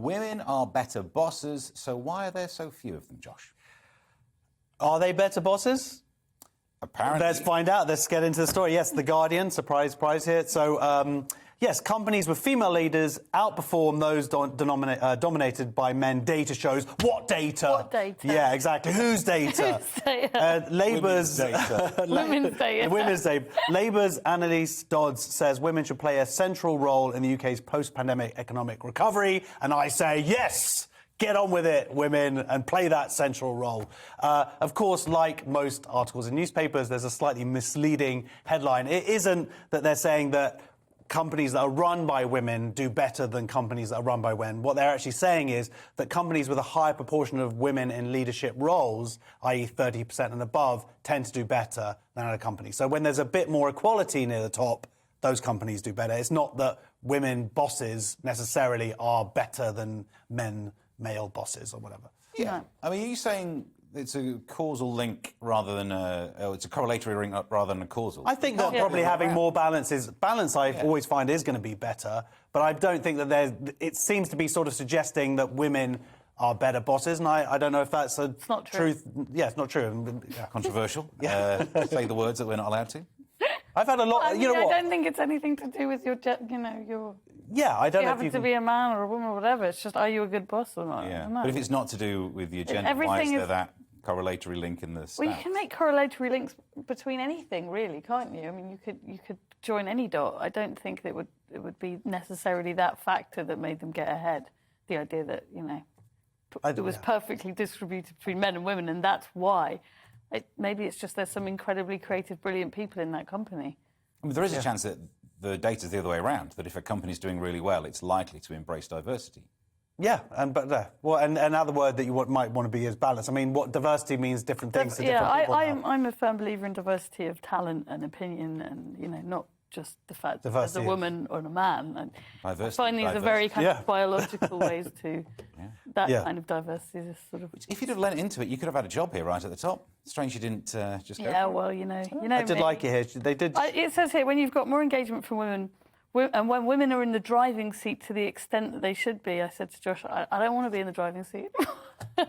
Women are better bosses, so why are there so few of them, Josh? Are they better bosses? Apparently. Let's find out. Let's get into the story. Yes, The Guardian, surprise here. So, yes, companies with female leaders outperform those dominated by men. Data shows. What data? What data? Yeah, exactly. Whose data? Whose data? Labour's data. Women's data. Women's data. Labour's Annalise Dodds says women should play a central role in the UK's post-pandemic economic recovery. And I say, yes! Get on with it, women, and play that central role. Of course, like most articles in newspapers, there's a slightly misleading headline. It isn't that they're saying that companies that are run by women do better than companies that are run by men. What they're actually saying is that companies with a higher proportion of women in leadership roles, i.e. 30% and above, tend to do better than other companies. So when there's a bit more equality near the top, those companies do better. It's not that women bosses necessarily are better than male bosses or whatever. Yeah. I mean, are you saying it's a causal link rather than it's a correlatory link rather than a causal? I think that probably having more balance I always find is going to be better, but I don't think that it seems to be sort of suggesting that women are better bosses, and I don't know if that's It's not true. truth. Yeah, it's not true. Yeah. Controversial. Say the words that we're not allowed to. I've had a lot. I mean, you know what? I don't think it's anything to do with your. Yeah, I don't You know if happen you to be a man or a woman or whatever. It's just, are you a good boss or not? Yeah. No. But if it's not to do with your gender, why Everything is there is- that correlatory link in the stats? Well, you can make correlatory links between anything, really, can't you? I mean, you could join any dot. I don't think that it would be necessarily that factor that made them get ahead. The idea that it was perfectly distributed between men and women, and that's why. Maybe it's just there's some incredibly creative, brilliant people in that company. I mean, there is a chance that the data's the other way around, that if a company's doing really well, it's likely to embrace diversity. Yeah, and another word that you might want to be is balance. I mean, what diversity means different things to different people. I'm a firm believer in diversity of talent and opinion, and not just the fact that as a woman or a man. And I find these are very kind of biological ways to that kind of diversity is sort of. If you'd have lent into it, you could have had a job here right at the top. Strange you didn't just go. Yeah, for it. well, you know. I did like it here. They did. It says here when you've got more engagement from women. And when women are in the driving seat to the extent that they should be, I said to Josh, I don't want to be in the driving seat.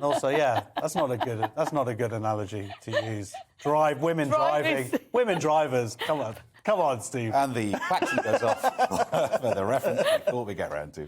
Also, yeah, that's not a good analogy to use. Women drivers. Come on, Steve. And the klaxon goes off for the reference we thought we'd get round to.